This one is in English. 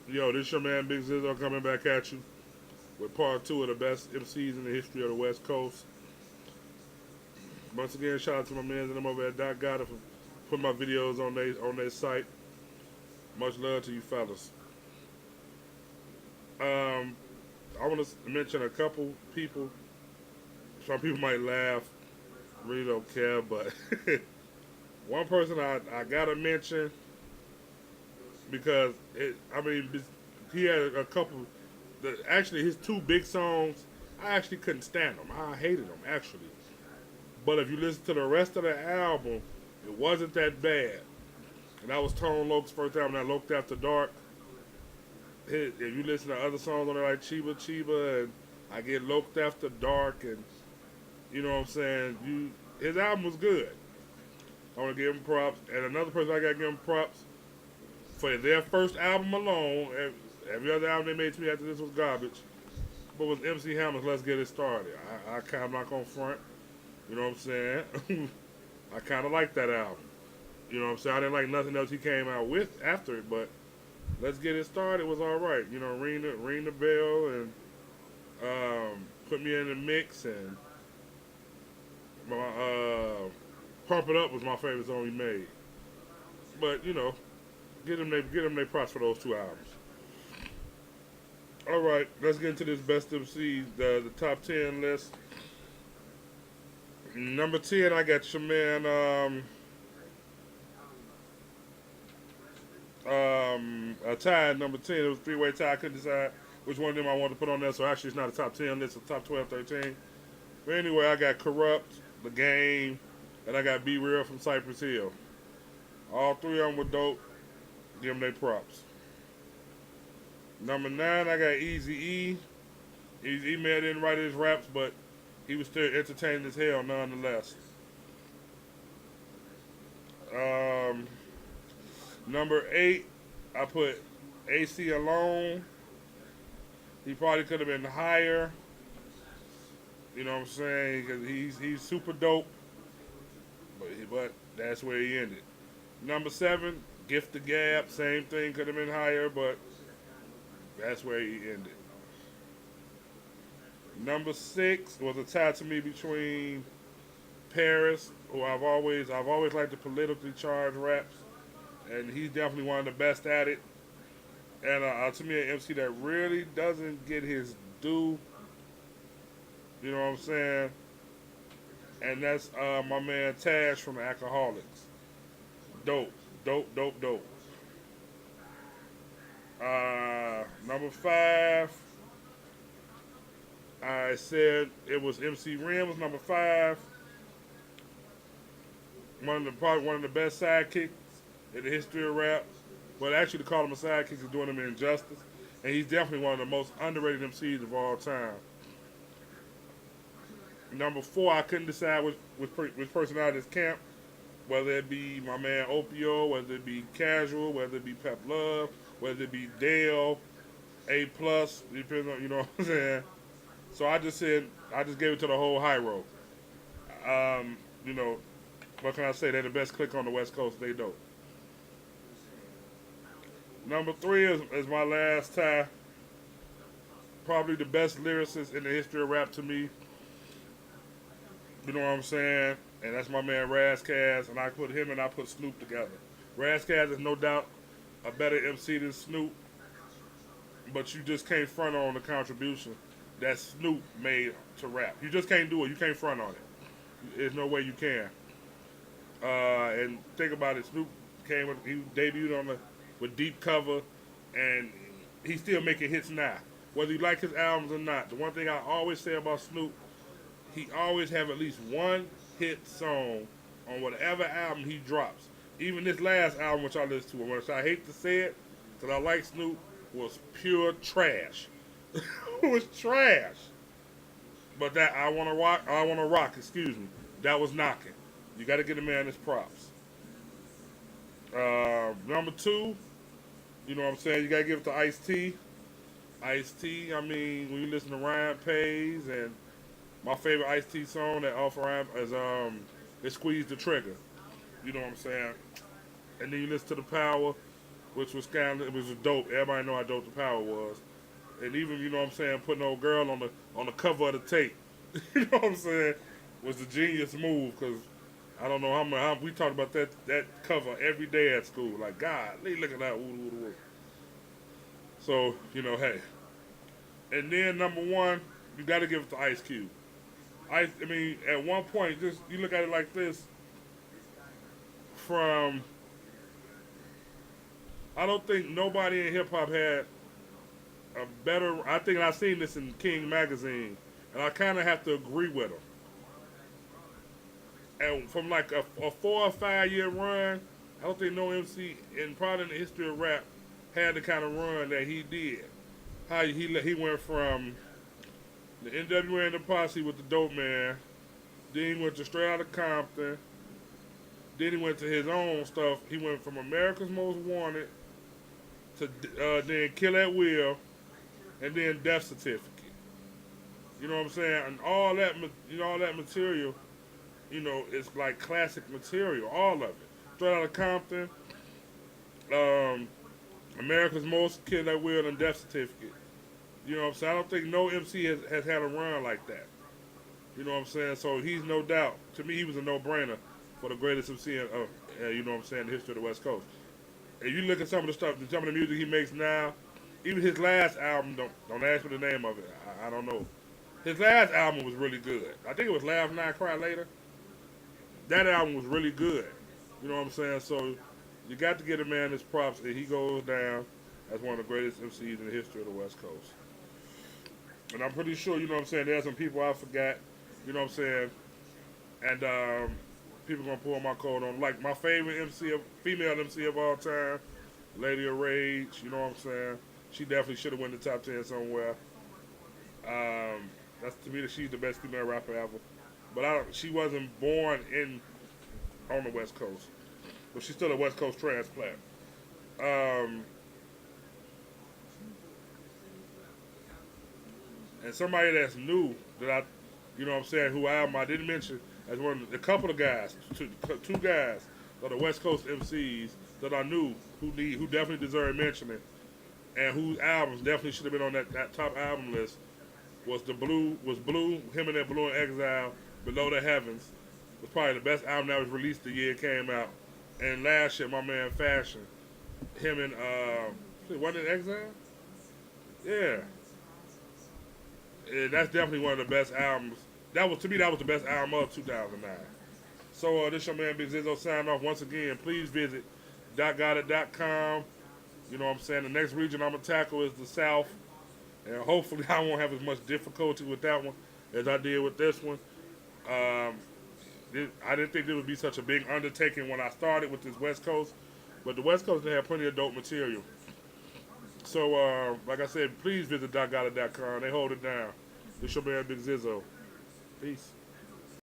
Yo, this your man Big Zizzo coming back at you with part two of the best MCs in the history of the West Coast. Once again, shout out to my man and them over at Doc Gotta for putting my videos on their site. Much love to you fellas. Um, I want to mention a couple people. Some people might laugh, really don't care, but one person I gotta mention because he had a couple. Actually, his two big songs, I actually couldn't stand them. I hated them actually. But if you listen to the rest of the album, it wasn't that bad. And that was Tone Loc's first album that Looked After Dark. If you listen to other songs on there like Chiba Chiba and I Get Looked After Dark and you know what I'm saying, his album was good. I want to give him props. And another person I got to give him props for their first album alone. Every other album they made to me after this was garbage. But was MC Hammer's Let's Get It Started. I kind of not going to front. You know what I'm saying? I kind of like that album. You know what I'm saying? I didn't like nothing else he came out with after it, but Let's Get It Started was all right. You know, ring the bell and put me in the mix and my Pump It Up was my favorite song he made. But you know, get them they props for those two albums. All right, let's get into this best MCs, the top 10 list. Number 10, I got your man a tie at number 10. It was a three-way tie. I couldn't decide which one of them I wanted to put on there. So actually, it's not a top 10 list. It's a top 12, 13. But anyway, I got Corrupt, The Game, and I got Be Real from Cypress Hill. All three of them were dope. Give them their props. Number 9, I got Easy E. Easy E man didn't write his raps, but he was still entertaining as hell nonetheless. Um, Number 8, I put AC Alone. He probably could have been higher. You know what I'm saying? Because he's super dope. But that's where he ended. Number 7, Gift the Gab. Same thing, could have been higher, but that's where he ended. Number 6 was a tie to me between Paris, who I've always liked the politically charged raps, and he's definitely one of the best at it. And to me, an MC that really doesn't get his due. You know what I'm saying? And that's my man Tash from the Alcoholics. Dope, dope, dope. Number 5, I said it was MC Ren was number 5. Probably one of the best sidekicks in the history of rap. But actually, to call him a sidekick is doing him an injustice. And he's definitely one of the most underrated MCs of all time. Number 4, I couldn't decide which person out of this camp, whether it be my man Opio, whether it be Casual, whether it be Pep Love, whether it be Dale, A plus, depends on, you know what I'm saying. So I just gave it to the whole high road. You know, what can I say? They're the best click on the West Coast. They dope. Number 3 is my last tie. Probably the best lyricist in the history of rap to me. You know what I'm saying? And that's my man Razzcazz. And I put him and I put Snoop together. Razzcazz is no doubt a better MC than Snoop, but you just can't front on the contribution that Snoop made to rap. You just can't do it. You can't front on it. There's no way you can. And think about it. Snoop he debuted with Deep Cover, and he's still making hits now. Whether you like his albums or not, the one thing I always say about Snoop, he always have at least one hit song on whatever album he drops. Even this last album, which I listened to, which I hate to say it, because I like Snoop, was pure trash. It was trash. But that I wanna rock, excuse me, that was knocking. You got to get a man his props. Number 2, you know what I'm saying? You got to give it to Ice T. Ice T. I mean, when you listen to Ryan Pays and my favorite Ice T song that off Ryan is "Squeeze the Trigger." You know what I'm saying? And then you listen to the Power. which was kind of, it was dope. Everybody know how dope the Power was, and even you know what I'm saying, putting old girl on the cover of the tape, you know what I'm saying, was a genius move because I don't know how we talked about that cover every day at school. Like God, look at that. Woo, woo, woo. So you know, hey, and then number one, you got to give it to Ice Cube. I mean, at one point, just you look at it like this. From I don't think nobody in hip hop had a better. I think I seen this in King magazine, and I kind of have to agree with him. And from like a 4 or 5 year run, I don't think no MC in probably in the history of rap had the kind of run that he did. How he went from the NWA and the Posse with the Dope Man, then he went to Straight Outta Compton, then he went to his own stuff. He went from America's Most Wanted to then Kill at Will, and then Death Certificate. You know what I'm saying? And all that material, it's like classic material. All of it. Straight Outta Compton, um, America's Most, Kill at Will, and Death Certificate. You know what I'm saying? I don't think no MC has had a run like that. You know what I'm saying? So he's no doubt. To me, he was a no-brainer for the greatest MC you know what I'm saying, in the history of the West Coast. If you look at some of the stuff, some of the music he makes now, even his last album, don't ask me the name of it. I don't know. His last album was really good. I think it was Laugh Now Cry Later. That album was really good. You know what I'm saying? So you got to give a man his props that he goes down as one of the greatest MCs in the history of the West Coast. And I'm pretty sure, you know what I'm saying, there's some people I forgot, you know what I'm saying, and people gonna pull my code on. Like my favorite female MC of all time, Lady of Rage. You know what I'm saying? She definitely should have won the top 10 somewhere. That's to me that she's the best female rapper ever. But she wasn't born on the West Coast, but she's still a West Coast transplant. Um, and somebody that's new that you know what I'm saying, who I didn't mention as one of the couple of guys, two guys that are West Coast MCs that I knew who definitely deserve mentioning, and whose albums definitely should have been on that top album list was Blue, him and that Blue in Exile, Below the Heavens was probably the best album that was released the year it came out. And last year, my man Fashion, him and wasn't it Exile? Yeah. And that's definitely one of the best albums. That was the best album of 2009. So this your man Big Zizzo signing off once again. Please visit .gotit.com. You know what I'm saying? The next region I'm gonna tackle is the South, and hopefully I won't have as much difficulty with that one as I did with this one. I didn't think it would be such a big undertaking when I started with this West Coast, but the West Coast they have plenty of dope material. So, like I said, please visit .gotit.com. They hold it down. This your man Big Zizzo. Peace.